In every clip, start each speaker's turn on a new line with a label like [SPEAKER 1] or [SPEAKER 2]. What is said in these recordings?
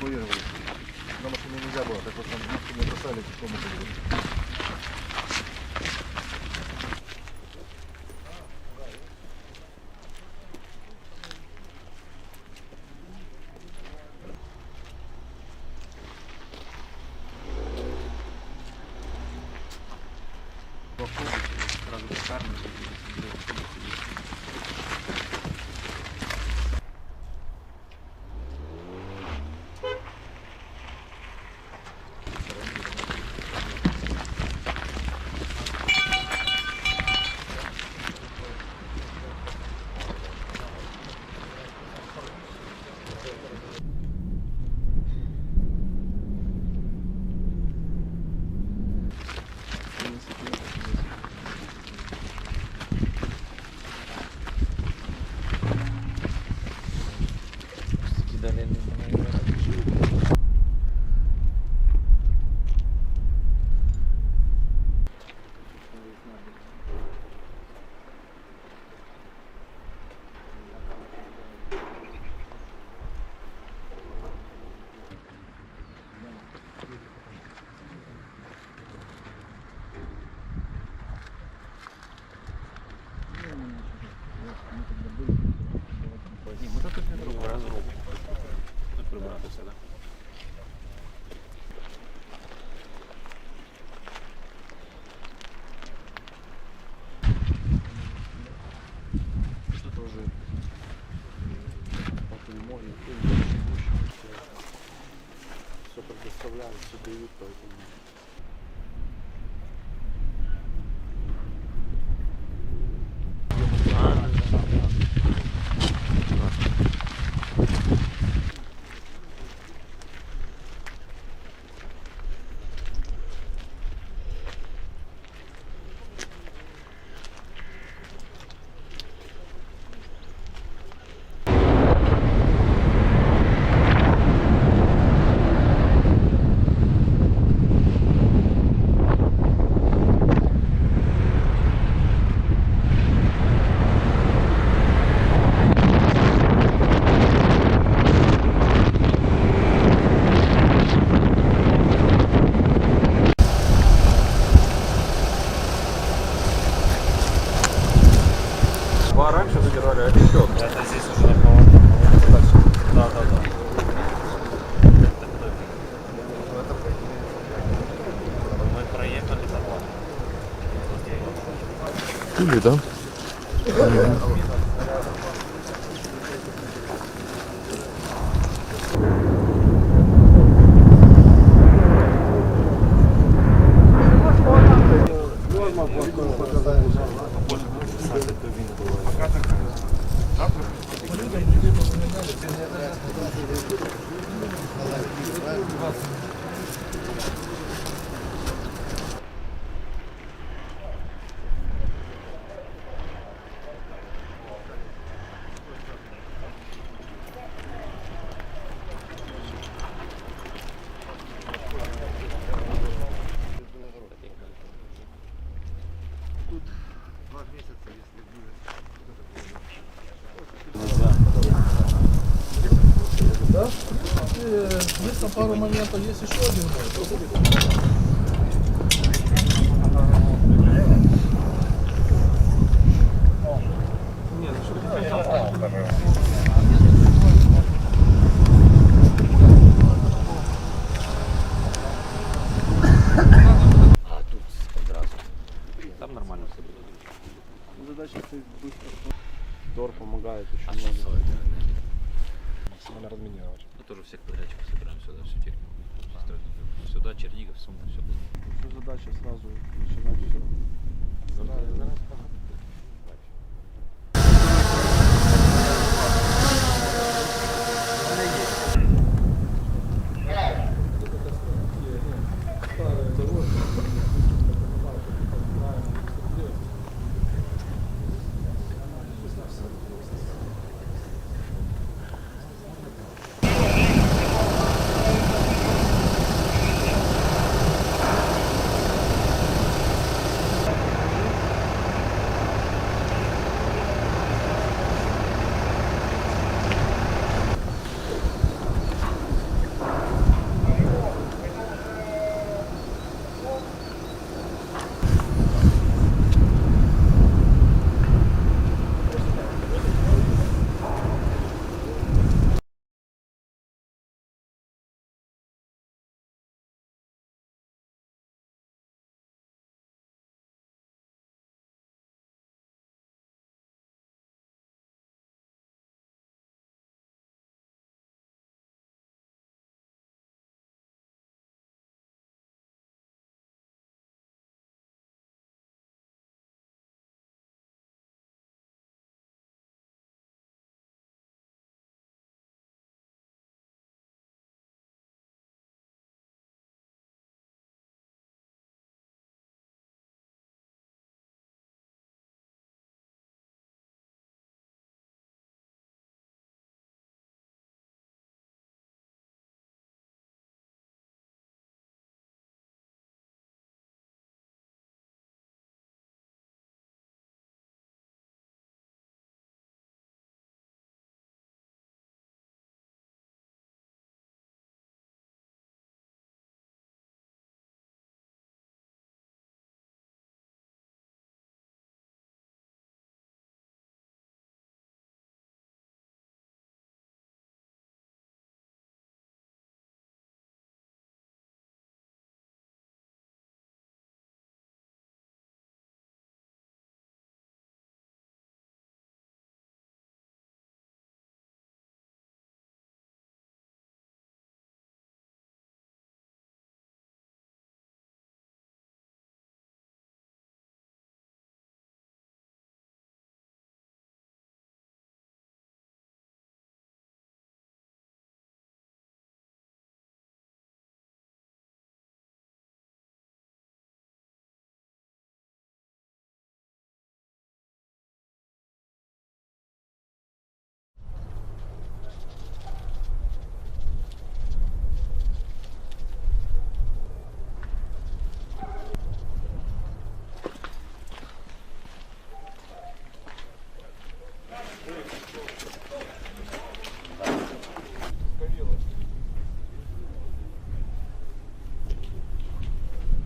[SPEAKER 1] эвакуировали. На машине нельзя было, так вот там не бросали, что мы были.
[SPEAKER 2] Сразу шикарно. Ні, може тут не розробку. Тут прибратися, так?
[SPEAKER 1] Что тоже по прямой, все предоставляют, все дают, поэтому...
[SPEAKER 2] Два раньше задирали, а еще.
[SPEAKER 3] Это здесь уже на поворотах. Да. Мы проехали нормально.
[SPEAKER 1] Пули, да?
[SPEAKER 4] Да? Есть там пару моментов, есть еще один.
[SPEAKER 2] А тут одразу. Там нормально все буде.
[SPEAKER 1] Задача стоит быстро. Дор помогает очень
[SPEAKER 2] А
[SPEAKER 1] много.
[SPEAKER 2] что это?
[SPEAKER 1] Максимально разминировать.
[SPEAKER 2] Мы тоже всех подрядчиков собираем сюда, всю технику. Сюда, Чернигов, Сумка, все.
[SPEAKER 1] Что задача сразу начинать все.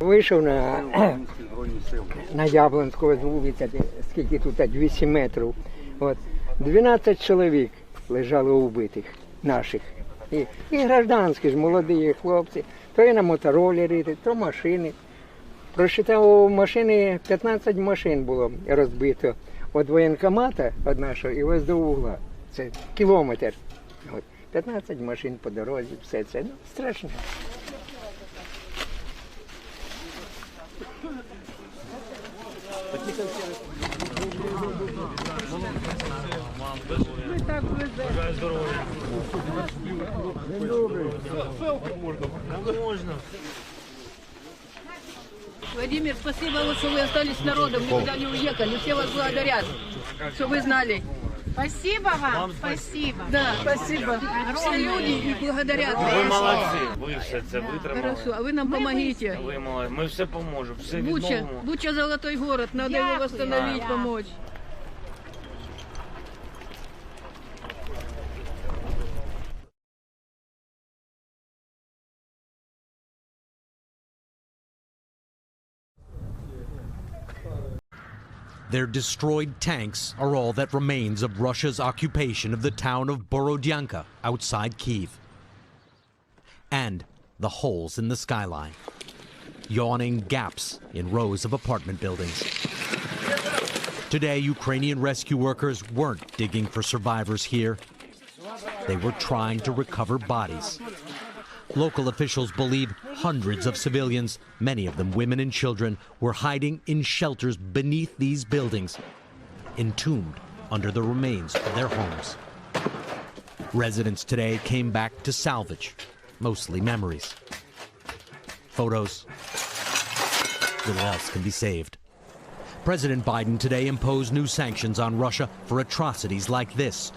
[SPEAKER 5] Вийшов на Яблонську вулицю, скільки тут, 200 метрів. От. 12 чоловік лежало убитих наших. І гражданські ж, молоді хлопці. То і на мотороллері, то машини. Просчитав, у машини 15 машин було розбито. Від воєнкомата, від нашого, і ось до угла. Це кілометр. От. 15 машин по дорозі, все це. Ну, страшно.
[SPEAKER 6] Владимир, спасибо, вот, что вы остались с народом, никуда не уехали. Все вас благодарят, что вы знали.
[SPEAKER 7] Спасибо вам, спасибо.
[SPEAKER 6] Да, спасибо. Все люди их благодарят.
[SPEAKER 3] Ви молодці, ви все це витримали.
[SPEAKER 6] Хорошо, а вы нам помогите.
[SPEAKER 3] Ви молодці, ми все поможемо, все
[SPEAKER 6] Буча,
[SPEAKER 3] відновимо.
[SPEAKER 6] Буча золотой город, надо его восстановить, помочь.
[SPEAKER 8] Their destroyed tanks are all that remains of Russia's occupation of the town of Borodyanka outside Kyiv. And the holes in the skyline, yawning gaps in rows of apartment buildings. Today, Ukrainian rescue workers weren't digging for survivors here. They were trying to recover bodies. Local officials believe hundreds of civilians, many of them women and children, were hiding in shelters beneath these buildings, entombed under the remains of their homes. Residents today came back to salvage, mostly memories. Photos. Little else can be saved. President Biden today imposed new sanctions on Russia for atrocities like this,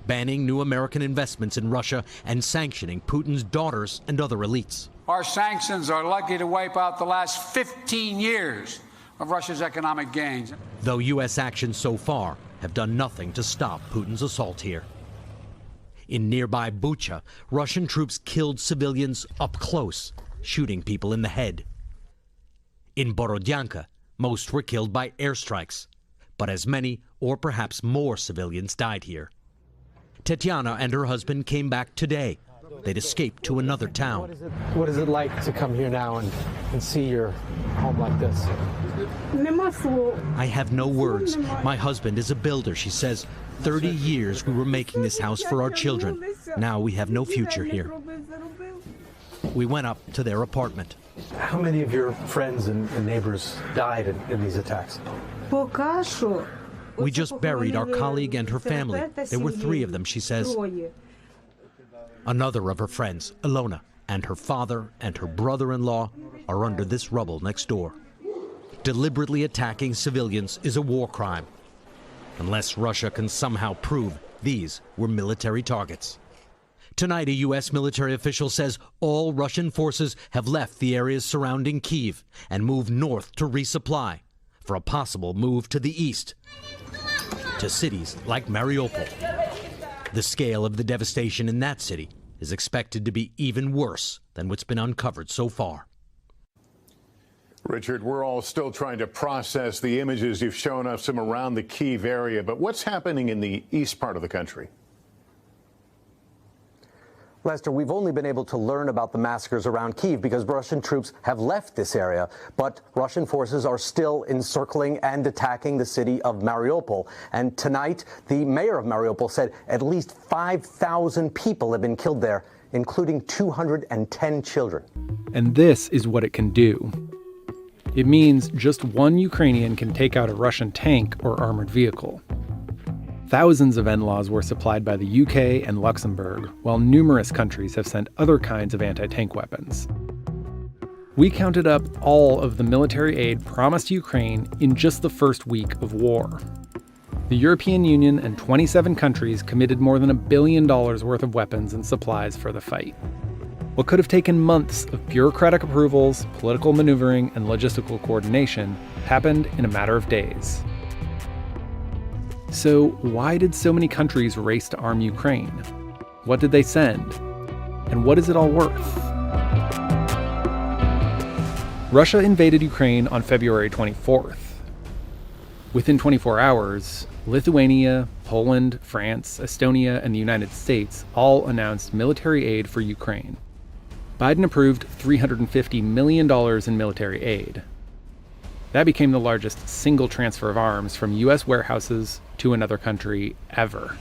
[SPEAKER 8] banning new American investments in Russia and sanctioning Putin's daughters and other elites.
[SPEAKER 9] Our sanctions are likely to wipe out the last 15 years of Russia's economic gains.
[SPEAKER 8] Though U.S. actions so far have done nothing to stop Putin's assault here. In nearby Bucha, Russian troops killed civilians up close, shooting people in the head. In Borodyanka, most were killed by airstrikes, but as many or perhaps more civilians died here. Tetiana and her husband came back today. They'd escaped to another town.
[SPEAKER 10] What is it like to come here now and see your home like this?
[SPEAKER 8] I have no words. My husband is a builder, she says. 30 years we were making this house for our children. Now we have no future here. We went up to their apartment.
[SPEAKER 10] How many of your friends and neighbors died in these attacks?
[SPEAKER 8] We just buried our colleague and her family. There were 3 of them, she says. Another of her friends, Ilona, and her father and her brother-in-law are under this rubble next door. Deliberately attacking civilians is a war crime, unless Russia can somehow prove these were military targets. Tonight, a U.S. military official says all Russian forces have left the areas surrounding Kyiv and moved north to resupply, for a possible move to the east, to cities like Mariupol. The scale of the devastation in that city is expected to be even worse than what's been uncovered so far.
[SPEAKER 11] Richard, we're all still trying to process the images you've shown us from around the Kyiv area, but what's happening in the east part of the country?
[SPEAKER 12] Lester, we've only been able to learn about the massacres around Kyiv because Russian troops have left this area, but Russian forces are still encircling and attacking the city of Mariupol. And tonight, the mayor of Mariupol said at least 5,000 people have been killed there, including 210 children.
[SPEAKER 13] And this is what it can do. It means just one Ukrainian can take out a Russian tank or armored vehicle. Thousands of NLAWs were supplied by the UK and Luxembourg, while numerous countries have sent other kinds of anti-tank weapons. We counted up all of the military aid promised Ukraine in just the first week of war. The European Union and 27 countries committed more than $1 billion worth of weapons and supplies for the fight. What could have taken months of bureaucratic approvals, political maneuvering, and logistical coordination happened in a matter of days. So why did so many countries race to arm Ukraine? What did they send? And what is it all worth? Russia invaded Ukraine on February 24th. Within 24 hours, Lithuania, Poland, France, Estonia, and the United States all announced military aid for Ukraine. Biden approved $350 million in military aid. That became the largest single transfer of arms from U.S. warehouses to another country ever.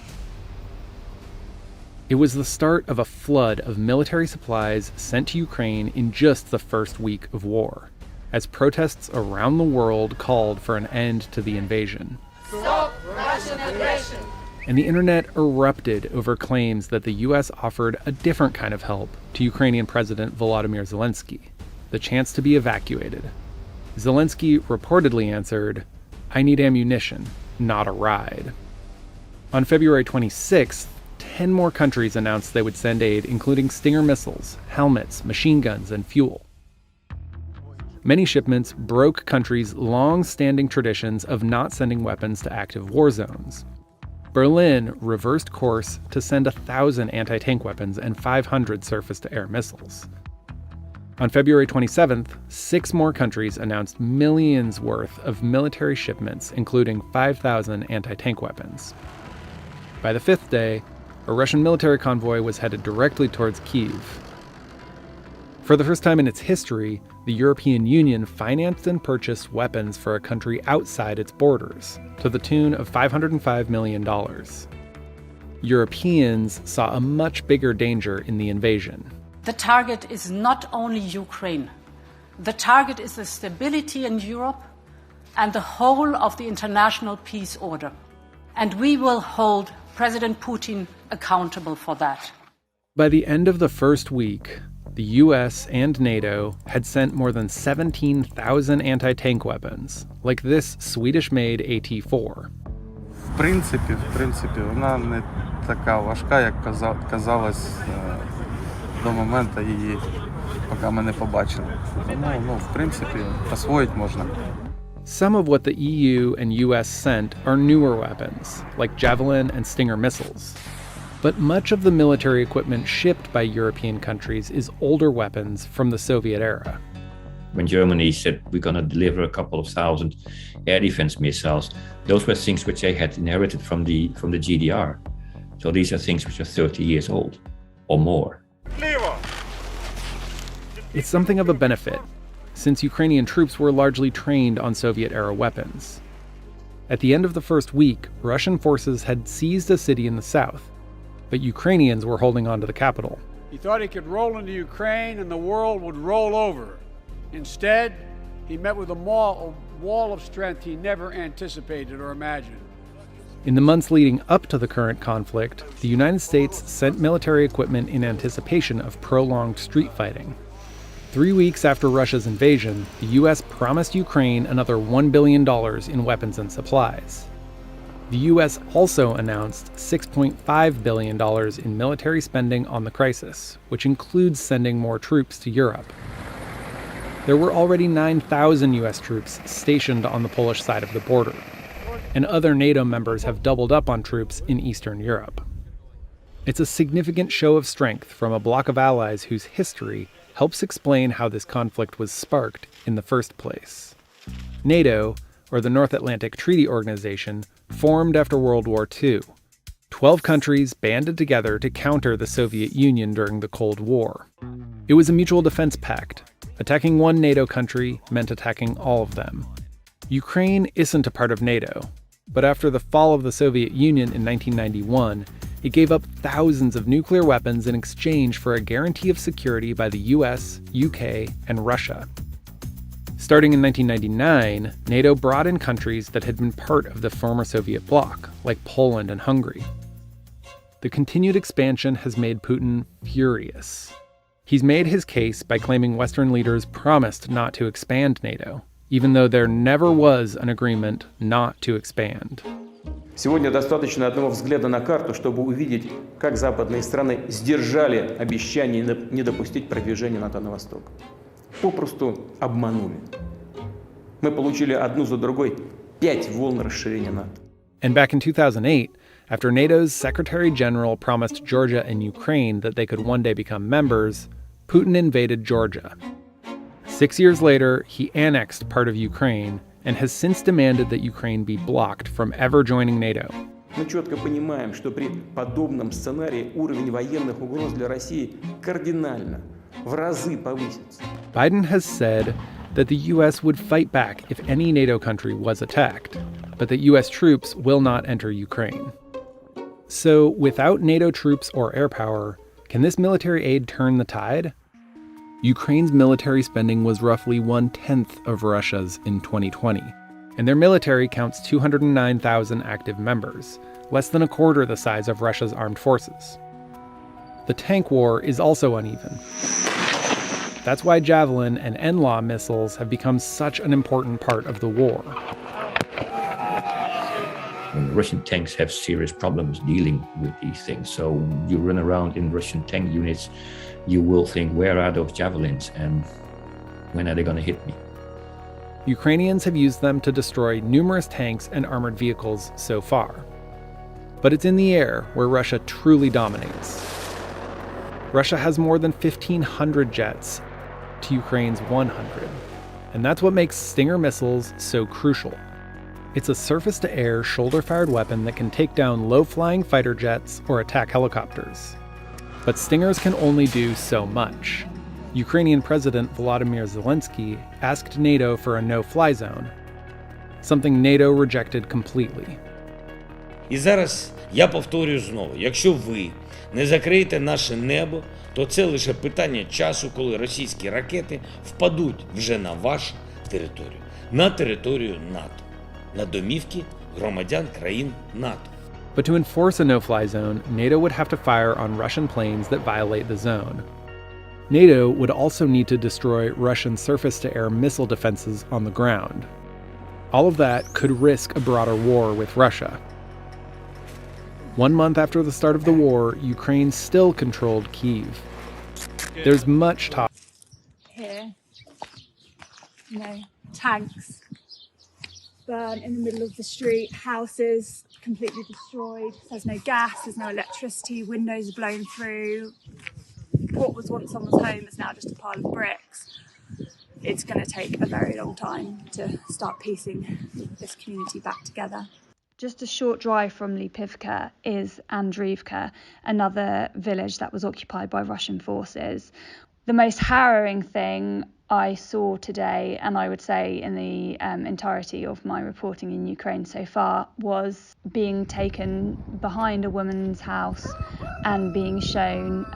[SPEAKER 13] It was the start of a flood of military supplies sent to Ukraine in just the first week of war, as protests around the world called for an end to the invasion.
[SPEAKER 7] Stop Russian aggression!
[SPEAKER 13] And the internet erupted over claims that the U.S. offered a different kind of help to Ukrainian President Volodymyr Zelensky, the chance to be evacuated. Zelensky reportedly answered, "I need ammunition, not a ride." On February 26th, 10 more countries announced they would send aid, including Stinger missiles, helmets, machine guns, and fuel. Many shipments broke countries' long-standing traditions of not sending weapons to active war zones. Berlin reversed course to send 1,000 anti-tank weapons and 500 surface-to-air missiles. On February 27th, 6 more countries announced millions worth of military shipments, including 5,000 anti-tank weapons. By the 5th day, a Russian military convoy was headed directly towards Kyiv. For the first time in its history, the European Union financed and purchased weapons for a country outside its borders, to the tune of $505 million. Europeans saw a much bigger danger in the invasion.
[SPEAKER 14] The target is not only Ukraine. The target is the stability in Europe and the whole of the international peace order. And we will hold President Putin accountable for that.
[SPEAKER 13] By the end of the first week, the US and NATO had sent more than 17,000 anti-tank weapons, like this Swedish-made AT-4.
[SPEAKER 15] В принципі, вона не така важка, як казалось до моменту її, поки ми не побачили. Тому, в принципі, освоїть можна.
[SPEAKER 13] Some of what the EU and US sent are newer weapons, like Javelin and Stinger missiles. But much of the military equipment shipped by European countries is older weapons from the Soviet era.
[SPEAKER 2] When Germany said we're going to deliver a couple of thousand air defense missiles, those were things which they had inherited from the GDR. So these are things which are 30 years old or more.
[SPEAKER 13] It's something of a benefit, since Ukrainian troops were largely trained on Soviet-era weapons. At the end of the first week, Russian forces had seized a city in the south, but Ukrainians were holding on to the capital.
[SPEAKER 16] He thought he could roll into Ukraine and the world would roll over. Instead, he met with a wall of strength he never anticipated or imagined.
[SPEAKER 13] In the months leading up to the current conflict, the United States sent military equipment in anticipation of prolonged street fighting. 3 weeks after Russia's invasion, the U.S. promised Ukraine another $1 billion in weapons and supplies. The U.S. also announced $6.5 billion in military spending on the crisis, which includes sending more troops to Europe. There were already 9,000 U.S. troops stationed on the Polish side of the border, and other NATO members have doubled up on troops in Eastern Europe. It's a significant show of strength from a bloc of allies whose history helps explain how this conflict was sparked in the first place. NATO, or the North Atlantic Treaty Organization, formed after World War II. 12 countries banded together to counter the Soviet Union during the Cold War. It was a mutual defense pact. Attacking one NATO country meant attacking all of them. Ukraine isn't a part of NATO, but after the fall of the Soviet Union in 1991, it gave up thousands of nuclear weapons in exchange for a guarantee of security by the US, UK, and Russia. Starting in 1999, NATO brought in countries that had been part of the former Soviet bloc, like Poland and Hungary. The continued expansion has made Putin furious. He's made his case by claiming Western leaders promised not to expand NATO, even though there never was an agreement not to expand.
[SPEAKER 17] Сегодня достаточно одного взгляда на карту, чтобы увидеть, как западные страны сдержали обещание не допустить продвижения НАТО на восток. Попросту обманули. Мы получили одну за другой 5 волн расширения НАТО.
[SPEAKER 13] And back in 2008, after NATO's Secretary General promised Georgia and Ukraine that they could one day become members, Putin invaded Georgia. 6 years later, he annexed part of Ukraine and has since demanded that Ukraine be blocked from ever joining NATO.
[SPEAKER 17] Мы четко понимаем, что при подобном сценарии уровень военных угроз для России кардинально, в разы повысится.
[SPEAKER 13] Biden has said that the U.S. would fight back if any NATO country was attacked, but that U.S. troops will not enter Ukraine. So, without NATO troops or air power, can this military aid turn the tide? Ukraine's military spending was roughly 1/10 of Russia's in 2020, and their military counts 209,000 active members, less than a quarter the size of Russia's armed forces. The tank war is also uneven. That's why Javelin and NLAW missiles have become such an important part of the war.
[SPEAKER 2] Russian tanks have serious problems dealing with these things. So you run around in Russian tank units, you will think, where are those javelins and when are they going to hit me?
[SPEAKER 13] Ukrainians have used them to destroy numerous tanks and armored vehicles so far. But it's in the air where Russia truly dominates. Russia has more than 1,500 jets to Ukraine's 100. And that's what makes Stinger missiles so crucial. It's a surface-to-air, shoulder-fired weapon that can take down low-flying fighter jets or attack helicopters. But Stingers can only do so much. Ukrainian President Volodymyr Zelensky asked NATO for a no-fly zone, something NATO rejected completely.
[SPEAKER 3] І зараз я повторюю знову, якщо ви не закриєте наше небо, то це лише питання часу, коли російські ракети впадуть вже на вашу територію, на територію НАТО, на домівки громадян країн НАТО.
[SPEAKER 13] But to enforce a no-fly zone, NATO would have to fire on Russian planes that violate the zone. NATO would also need to destroy Russian surface-to-air missile defenses on the ground. All of that could risk a broader war with Russia. 1 month after the start of the war, Ukraine still controlled Kyiv. There's much talk.
[SPEAKER 18] Here, tanks burn in the middle of the street, houses completely destroyed. There's no gas, there's no electricity, windows are blown through. What was once someone's home is now just a pile of bricks. It's going to take a very long time to start piecing this community back together.
[SPEAKER 19] Just a short drive from Lipivka is Andriivka, another village that was occupied by Russian forces. The most harrowing thing I saw today, and I would say in the entirety of my reporting in Ukraine so far, was being taken behind a woman's house and being shown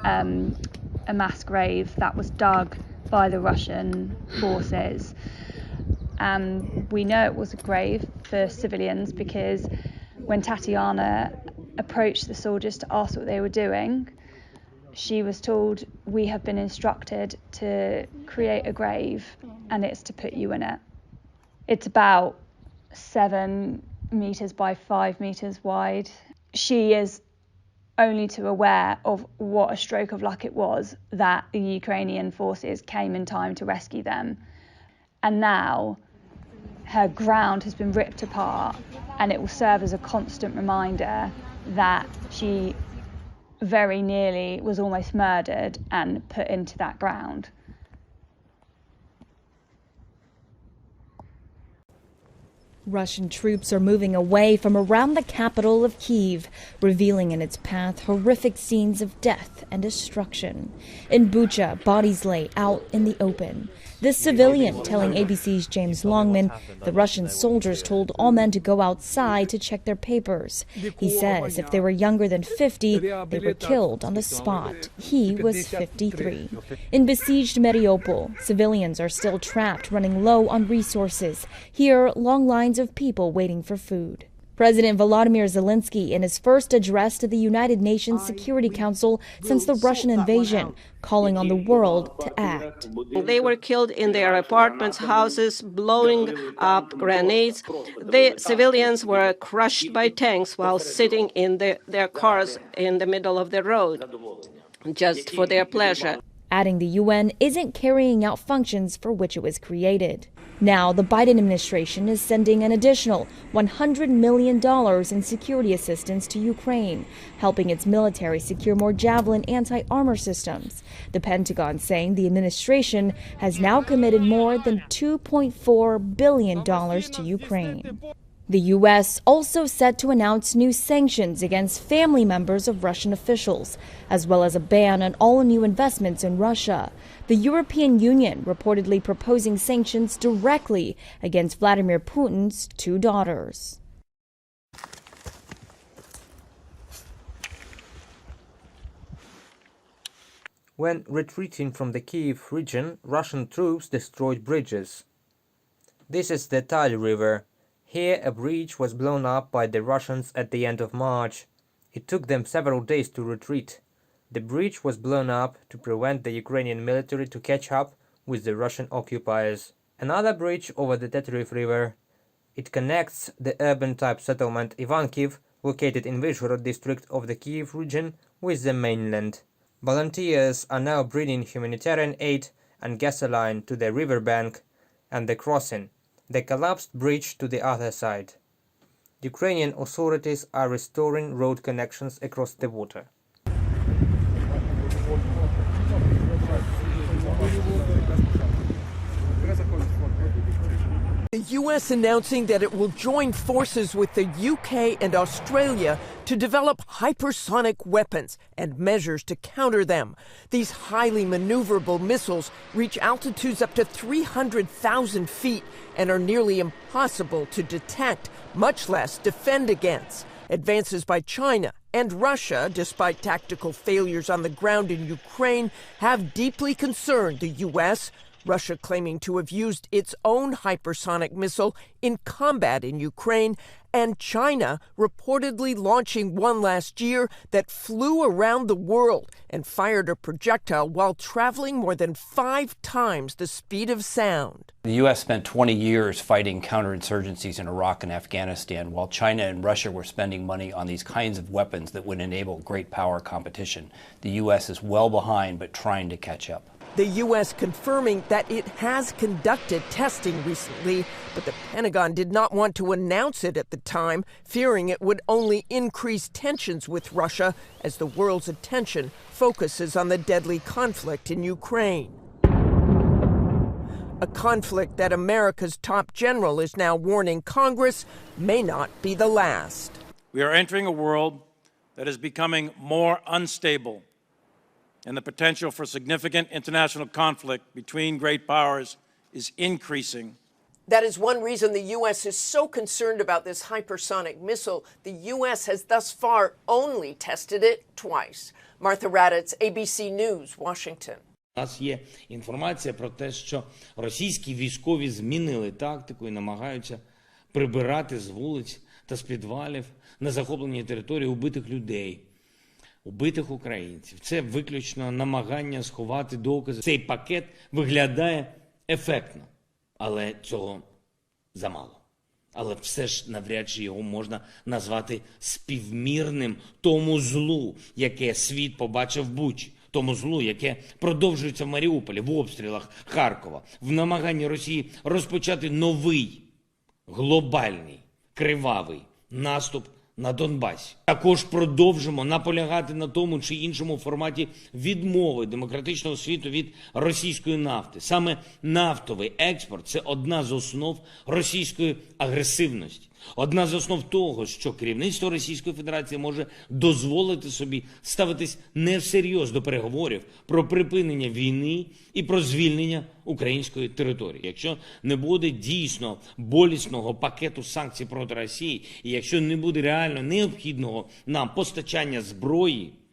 [SPEAKER 19] a mass grave that was dug by the Russian forces. We know it was a grave for civilians because when Tatiana approached the soldiers to ask what they were doing, she was told, "We have been instructed to create a grave and it's to put you in it." It's about 7 meters by 5 meters wide. She is only too aware of what a stroke of luck it was that the Ukrainian forces came in time to rescue them. And now her ground has been ripped apart, and it will serve as a constant reminder that she very nearly was almost murdered and put into that ground.
[SPEAKER 20] Russian troops are moving away from around the capital of Kyiv, revealing in its path horrific scenes of death and destruction. In Bucha, bodies lay out in the open. This civilian telling ABC's James Longman the Russian soldiers told all men to go outside to check their papers. He says if they were younger than 50, they were killed on the spot. He was 53. In besieged Mariupol, civilians are still trapped, running low on resources. Here, long lines of people waiting for food. President Volodymyr Zelensky in his first address to the United Nations Security Council since the Russian invasion, calling on the world to act.
[SPEAKER 21] They were killed in their apartments, houses, blowing up grenades. The civilians were crushed by tanks while sitting in their cars in the middle of the road, just for their pleasure.
[SPEAKER 20] adding the UN isn't carrying out functions for which it was created. Now, the Biden administration is sending an additional $100 million in security assistance to Ukraine, helping its military secure more Javelin anti-armor systems. The Pentagon saying the administration has now committed more than $2.4 billion to Ukraine. The U.S. also set to announce new sanctions against family members of Russian officials, as well as a ban on all new investments in Russia. The European Union reportedly proposing sanctions directly against Vladimir Putin's two daughters.
[SPEAKER 4] When retreating from the Kyiv region, Russian troops destroyed bridges. This is the Tali River. Here, a bridge was blown up by the Russians at the end of March. It took them several days to retreat. The bridge was blown up to prevent the Ukrainian military to catch up with the Russian occupiers. Another bridge over the Teteriv River. It connects the urban-type settlement Ivankiv, located in Vyshhorod district of the Kyiv region, with the mainland. Volunteers are now bringing humanitarian aid and gasoline to the riverbank and the crossing, the collapsed bridge to the other side. Ukrainian authorities are restoring road connections across the water.
[SPEAKER 22] The U.S. announcing that it will join forces with the UK and Australia to develop hypersonic weapons and measures to counter them. These highly maneuverable missiles reach altitudes up to 300,000 feet and are nearly impossible to detect, much less defend against. Advances by China and Russia, despite tactical failures on the ground in Ukraine, have deeply concerned the U.S., Russia claiming to have used its own hypersonic missile in combat in Ukraine, and China reportedly launching one last year that flew around the world and fired a projectile while traveling more than 5 times the speed of sound.
[SPEAKER 23] The U.S. spent 20 years fighting counterinsurgencies in Iraq and Afghanistan, while China and Russia were spending money on these kinds of weapons that would enable great power competition. The U.S. is well behind, but trying to catch up.
[SPEAKER 22] The U.S. confirming that it has conducted testing recently, but the Pentagon did not want to announce it at the time, fearing it would only increase tensions with Russia as the world's attention focuses on the deadly conflict in Ukraine. A conflict that America's top general is now warning Congress may not be the last.
[SPEAKER 24] We are entering a world that is becoming more unstable, and the potential for significant international conflict between great powers is increasing.
[SPEAKER 22] That is one reason the U.S. is so concerned about this hypersonic missile. The U.S. has thus far only tested it twice. Martha Raddatz, ABC News, Washington.
[SPEAKER 3] У нас є інформація про те, що російські військові змінили тактику і намагаються прибирати з вулиць та з підвалів на захопленій території убитих людей, убитих українців. Це виключно намагання сховати докази. Цей пакет виглядає ефектно, але цього замало. Але все ж навряд чи його можна назвати співмірним тому злу, яке світ побачив в Бучі. Тому злу, яке продовжується в Маріуполі, в обстрілах Харкова, в намаганні Росії розпочати новий, глобальний, кривавий наступ на Донбасі. Також продовжимо наполягати на тому чи іншому форматі відмови демократичного світу від російської нафти. Саме нафтовий експорт – це одна з основ російської агресивності. Одна з основ того, що керівництво Російської Федерації може дозволити собі ставитись не всерйоз до переговорів про припинення війни і про звільнення української території. Якщо не буде дійсно болісного пакету санкцій проти Росії, і якщо не буде реально необхідного нам постачання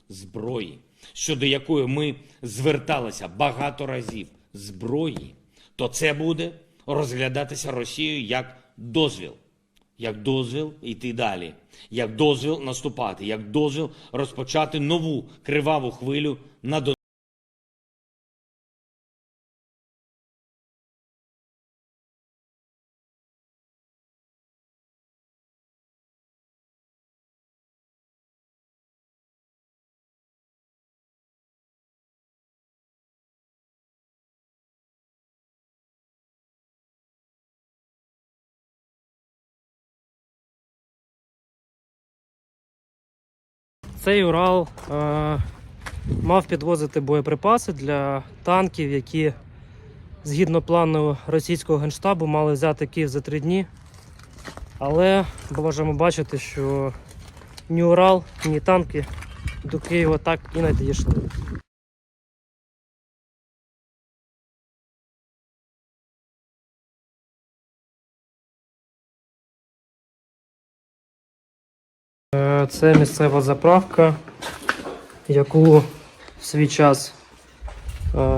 [SPEAKER 3] зброї, щодо якої ми зверталися багато разів, зброї, то це буде розглядатися Росією як дозвіл. Як дозвіл йти далі, як дозвіл наступати, як дозвіл розпочати нову криваву хвилю на Донбасі.
[SPEAKER 1] Цей Урал мав підвозити боєприпаси для танків, які, згідно плану російського генштабу, мали взяти Київ за 3 дні. Але можемо бачити, що ні Урал, ні танки до Києва так і не дійшли. Це місцева заправка, яку в свій час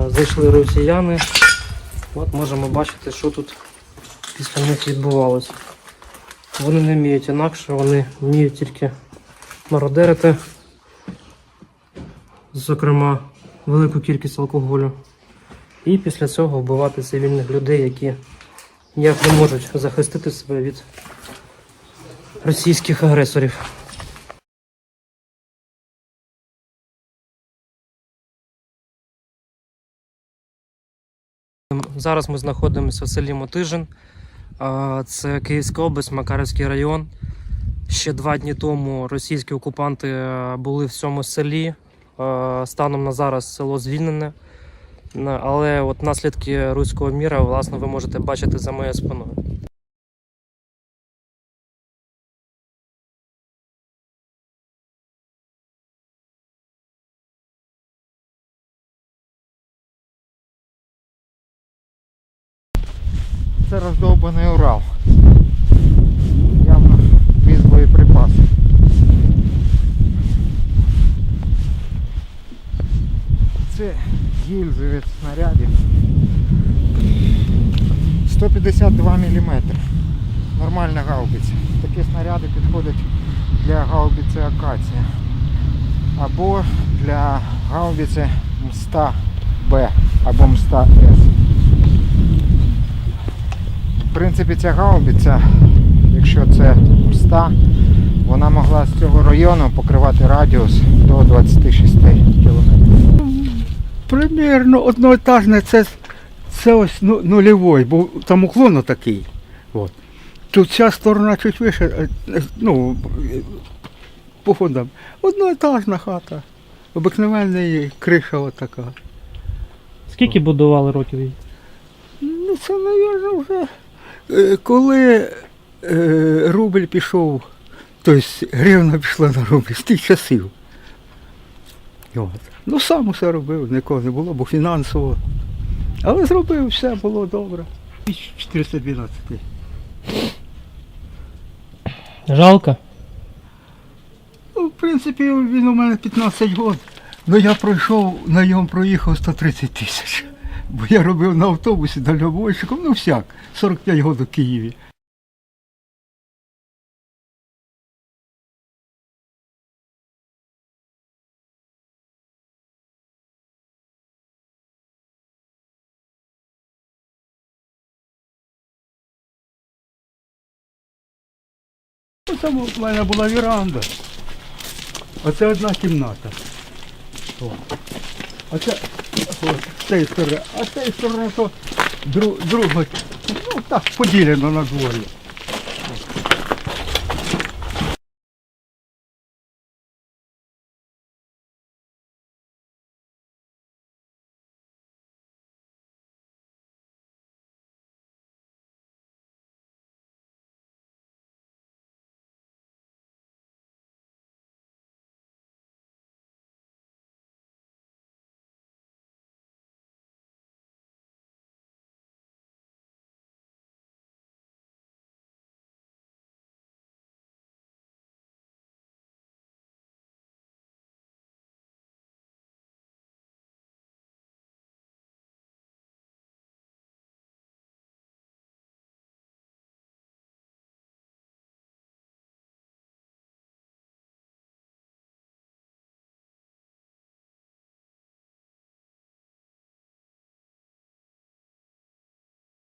[SPEAKER 1] зайшли росіяни. От можемо бачити, що тут після них відбувалося. Вони не вміють інакше, вони вміють тільки мародерити, зокрема, велику кількість алкоголю. І після цього вбивати цивільних людей, які ніяк не можуть захистити себе від російських агресорів. Зараз ми знаходимося в селі Мотижин. Це Київська область, Макарівський район. Ще 2 дні тому російські окупанти були в цьому селі. Станом на зараз село звільнене. Але от наслідки руського міра, власне, ви можете бачити за моєю спиною.
[SPEAKER 5] Це роздовбаний Урал. Явно віз боєприпаси. Це гільзи від снарядів. 152 мм. Нормальна гаубиця. Такі снаряди підходять для гаубиці Акація. Або для гаубиці М100Б або М100С. В принципі, ця гаубиця, якщо це М100, вона могла з цього району покривати радіус до 26 км.
[SPEAKER 6] Примірно одноетажне, це ось нульовий, бо там уклон такий. От. Тут ця сторона чуть вище, по фондам. Одноетажна хата, обикновенна криша отака.
[SPEAKER 1] Скільки будували років її?
[SPEAKER 6] Ну це, мабуть, вже коли рубль пішов, тобто гривна пішла на рубль, з тих часів. От. Ну сам усе робив, нікого не було, бо фінансово. Але зробив, все було добре. 412.
[SPEAKER 1] Жалко?
[SPEAKER 6] Ну, в принципі, він у мене 15 років. Ну я пройшов, на ньому проїхав 130 тисяч. Бо я робив на автобусі дальнобойщиком, ну всяк, 45 років в Києві. Там у мене була веранда. Оце одна кімната. Оце з цієї сторони. А з цієї сторони то друга, ну так, поділено на двоє.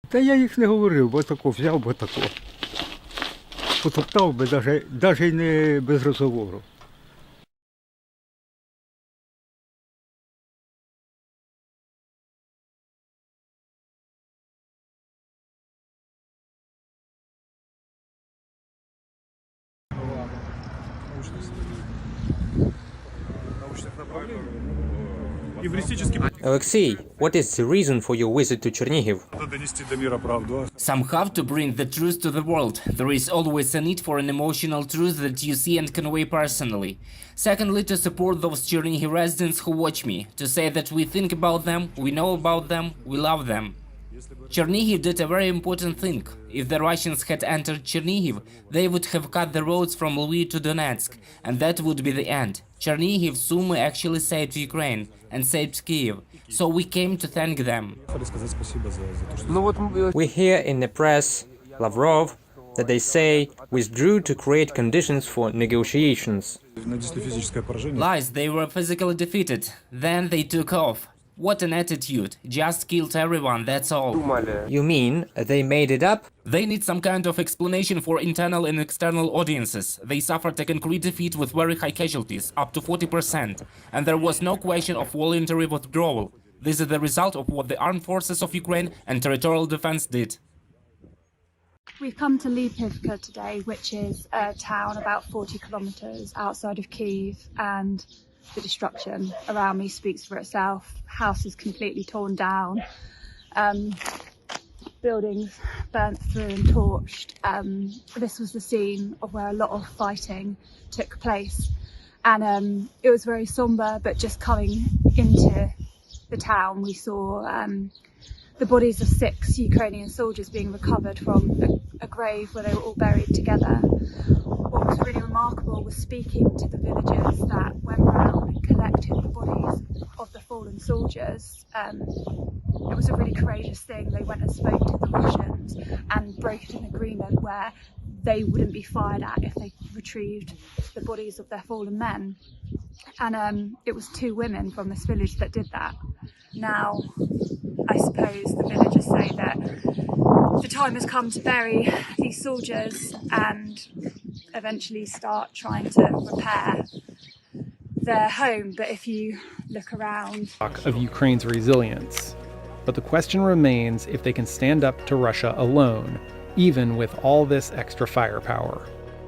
[SPEAKER 6] Та я їх не говорив, бо тако взяв, бо тако. Потоптав би, навіть не без розговору.
[SPEAKER 4] Alexei, what is the reason for your visit to Chernihiv?
[SPEAKER 8] Some have to bring the truth to the world. There is always a need for an emotional truth that you see and convey personally. Secondly, to support those Chernihiv residents who watch me, to say that we think about them, we know about them, we love them. Chernihiv did a very important thing. If the Russians had entered Chernihiv, they would have cut the roads from Lviv to Donetsk, and that would be the end. Chernihiv, Sumy actually saved Ukraine and saved Kyiv, so we came to thank them.
[SPEAKER 4] We hear in the press, Lavrov, that they say withdrew to create conditions for negotiations.
[SPEAKER 8] Lies, they were physically defeated. Then they took off. What an attitude. Just killed everyone, that's all.
[SPEAKER 4] You mean they made it up?
[SPEAKER 8] They need some kind of explanation for internal and external audiences. They suffered a concrete defeat with very high casualties, up to 40%, and there was no question of voluntary withdrawal. This is the result of what the armed forces of Ukraine and territorial defense did.
[SPEAKER 18] We've come to Lipivka today, which is a town about 40 kilometers outside of Kyiv, and the destruction around me speaks for itself. House is completely torn down, buildings burnt through and torched. This was the scene of where a lot of fighting took place, and it was very somber. But just coming into the town, we saw the bodies of 6 Ukrainian soldiers being recovered from a grave where they were all buried together. What was really remarkable was speaking to the villagers that went round and collected the bodies of the fallen soldiers. It was a really courageous thing. They went and spoke to the Russians and brokered an agreement where they wouldn't be fired at if they retrieved the bodies of their fallen men. And it was 2 women from this village that did that. Now, I suppose the villagers say that the time has come to bury these soldiers and eventually start trying to repair their home. But if you look around,
[SPEAKER 13] of Ukraine's resilience. But the question remains if they can stand up to Russia alone, even with all this extra firepower.